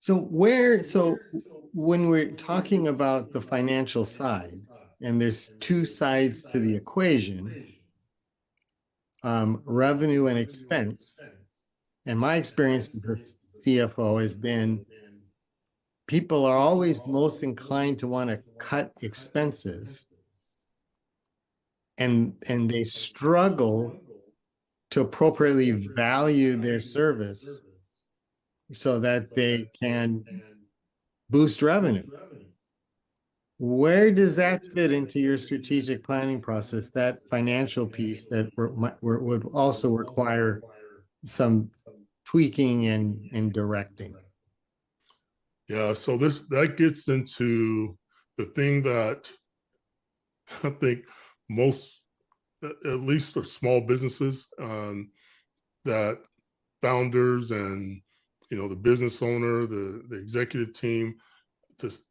So when we're talking about the financial side, and there's two sides to the equation, revenue and expense. And my experience as a CFO has been people are always most inclined to want to cut expenses, and they struggle to appropriately value their service so that they can boost revenue. Where does that fit into your strategic planning process, that financial piece that would also require some tweaking and directing? Yeah, so that gets into the thing that I think most, at least for small businesses, that founders and the business owner, the executive team, this,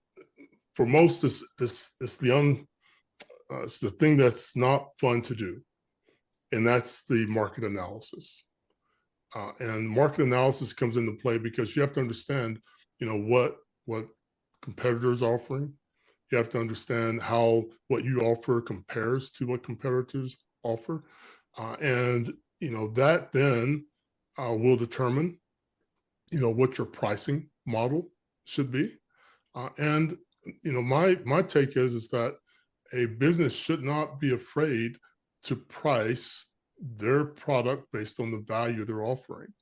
for most, it's the thing that's not fun to do, and that's the market analysis. And market analysis comes into play because you have to understand, what competitors are offering. You have to understand how what you offer compares to what competitors offer, and that then will determine what your pricing model should be. And my take is that a business should not be afraid to price their product based on the value they're offering,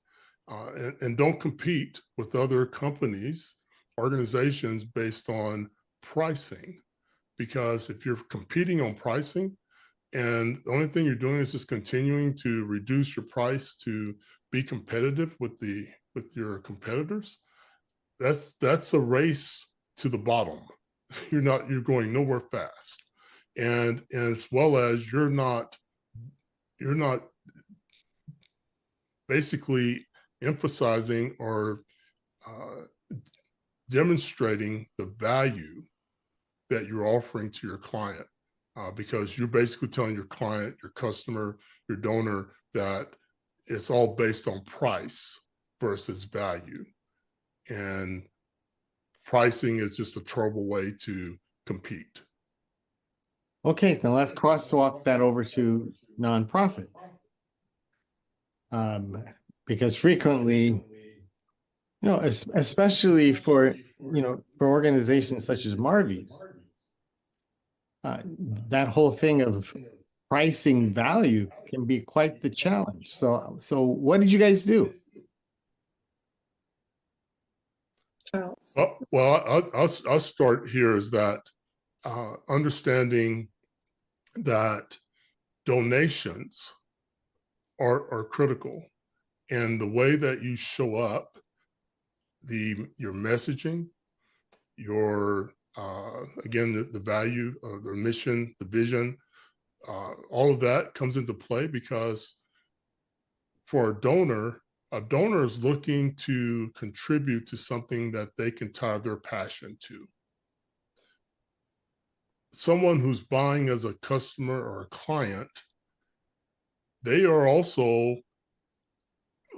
and don't compete with other companies, organizations based on pricing. Because if you're competing on pricing and the only thing you're doing is just continuing to reduce your price to be competitive with your competitors, that's a race to the bottom. You're going nowhere fast, and as well as you're not basically emphasizing or demonstrating the value that you're offering to your client, because you're basically telling your client, your customer, your donor that it's all based on price versus value. And pricing is just a terrible way to compete. Okay, then let's crosswalk that over to nonprofit. Because frequently, especially for organizations such as Marvy's, that whole thing of pricing value can be quite the challenge. So what did you guys do? Charles. Well, I'll start here. Is that understanding that donations are critical, and the way that you show up, your messaging, your again the value, the mission, the vision, all of that comes into play, because for a donor is looking to contribute to something that they can tie their passion to. Someone who's buying as a customer or a client, they are also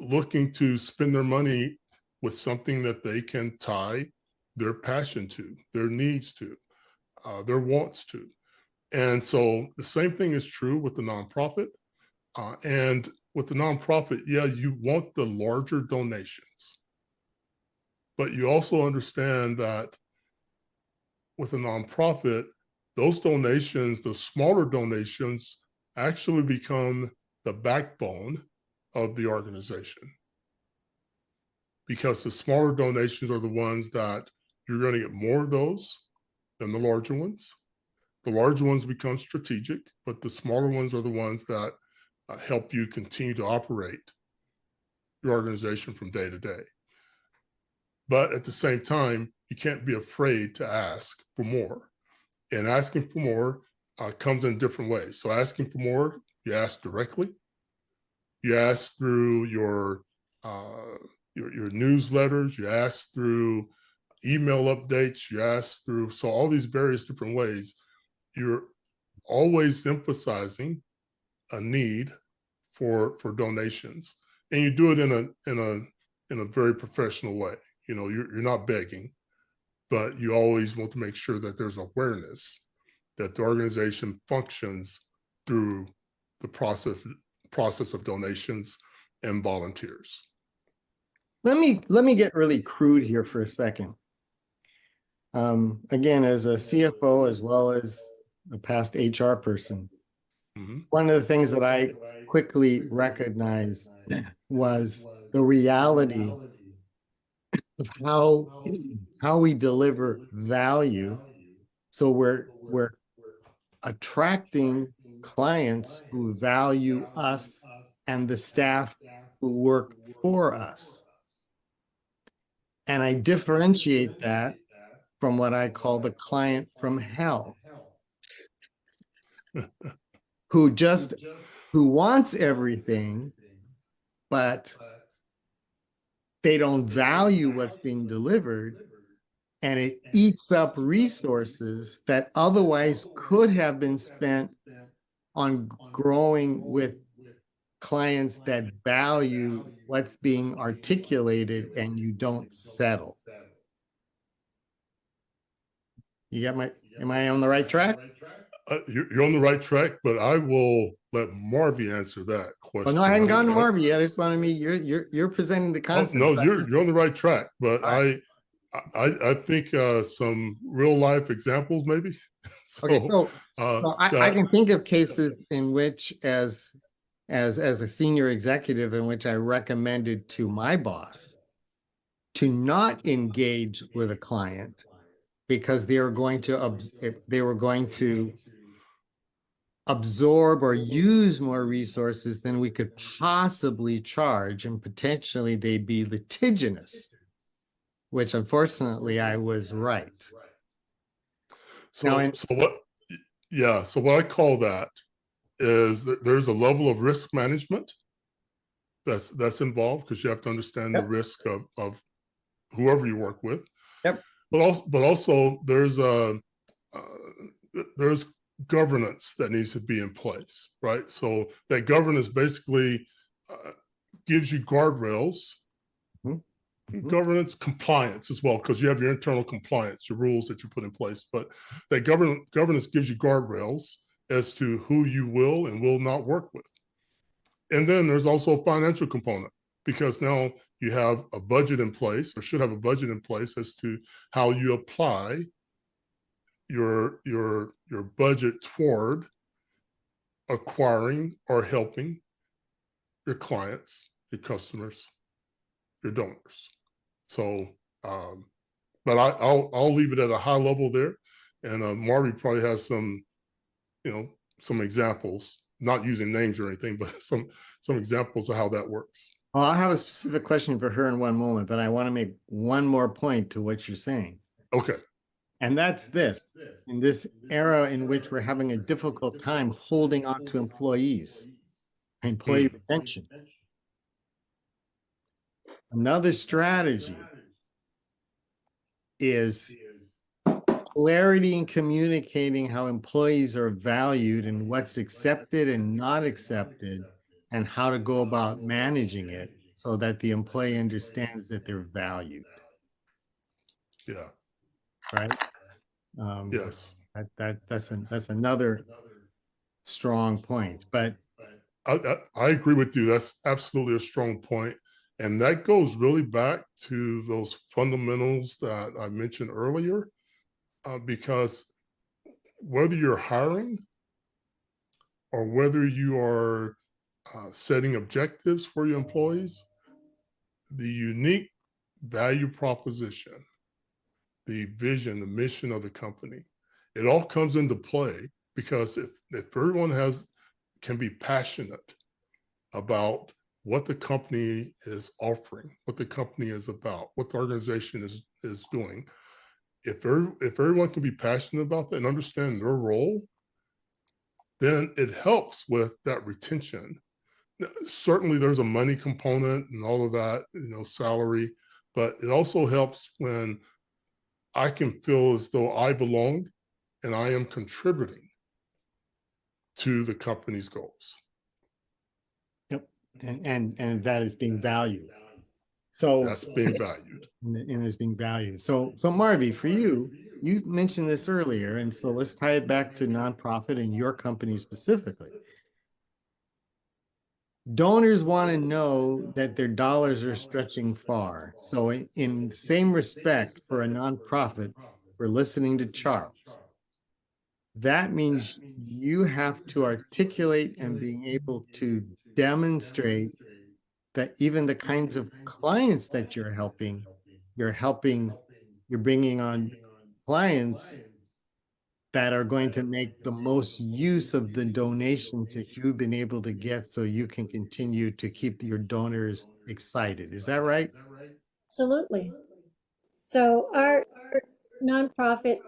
looking to spend their money with something that they can tie their passion to, their needs to, their wants to. And so the same thing is true with the nonprofit. And with the nonprofit, yeah, you want the larger donations, but you also understand that with a nonprofit, those donations, the smaller donations, actually become the backbone of the organization, because the smaller donations are the ones that you're going to get more of those than the larger ones. The larger ones become strategic, but the smaller ones are the ones that help you continue to operate your organization from day to day. But at the same time, you can't be afraid to ask for more. And asking for more comes in different ways. So asking for more, you ask directly. You ask through your newsletters. You ask through email updates. You ask through, so all these various different ways. You're always emphasizing a need for donations, and you do it in a very professional way. you're not begging, but you always want to make sure that there's awareness that the organization functions through the process of donations and volunteers. Let me get really crude here for a second. Again, as a CFO as well as a past HR person, one of the things that I quickly recognized was the reality of how we deliver value. So we're attracting clients who value us and the staff who work for us. And I differentiate that from what I call the client from hell, who wants everything, but they don't value what's being delivered, and it eats up resources that otherwise could have been spent on growing with clients that value what's being articulated, and you don't settle. Am I on the right track? You're on the right track, but I will let Marvy answer that Oh, question. no, I hadn't gone to Marvy yet. I just wanted you're presenting the concept. No, you're on the right track, but I think some real life examples maybe. I can think of cases in which, as a senior executive, in which I recommended to my boss to not engage with a client because they were going to absorb or use more resources than we could possibly charge, and potentially they'd be litigious, which unfortunately I was right. So what I call that is that there's a level of risk management that's involved, because you have to understand the risk of whoever you work with. Yep. But also there's governance that needs to be in place, right? So that governance basically gives you guardrails, governance, compliance as well, because you have your internal compliance, your rules that you put in place. But that governance gives you guardrails as to who you will and will not work with. And then there's also a financial component, because now you have a budget in place, or should have a budget in place, as to how you apply your budget toward acquiring or helping your clients, your customers, your donors. So, but I'll leave it at a high level there, and Marvy probably has some examples, not using names or anything, but some examples of how that works. Well, I'll have a specific question for her in one moment, but I want to make one more point to what you're saying. Okay. And that's this: in this era in which we're having a difficult time holding on to employee retention, another strategy is clarity in communicating how employees are valued and what's accepted and not accepted, and how to go about managing it so that the employee understands that they're valued. Yeah. Right. Yes. That's another strong point. But I agree with you. That's absolutely a strong point. And that goes really back to those fundamentals that I mentioned earlier, because whether you're hiring or whether you are setting objectives for your employees, the unique value proposition, the vision, the mission of the company, it all comes into play, because if everyone can be passionate about what the company is offering, what the company is about, what the organization is doing, if everyone can be passionate about that and understand their role, then it helps with that retention. Certainly there's a money component and all of that, salary, but it also helps when I can feel as though I belong and I am contributing to the company's goals. Yep. And that is being valued. So that's being valued. and is being valued. So Marvy, for you, you mentioned this earlier, and so let's tie it back to nonprofit and your company specifically. Donors want to know that their dollars are stretching far. So in the same respect, for a nonprofit, for listening to Charles, that means you have to articulate and being able to demonstrate that even the kinds of clients that you're helping, you're bringing on clients that are going to make the most use of the donations that you've been able to get so you can continue to keep your donors excited. Is that right? Absolutely. So our nonprofit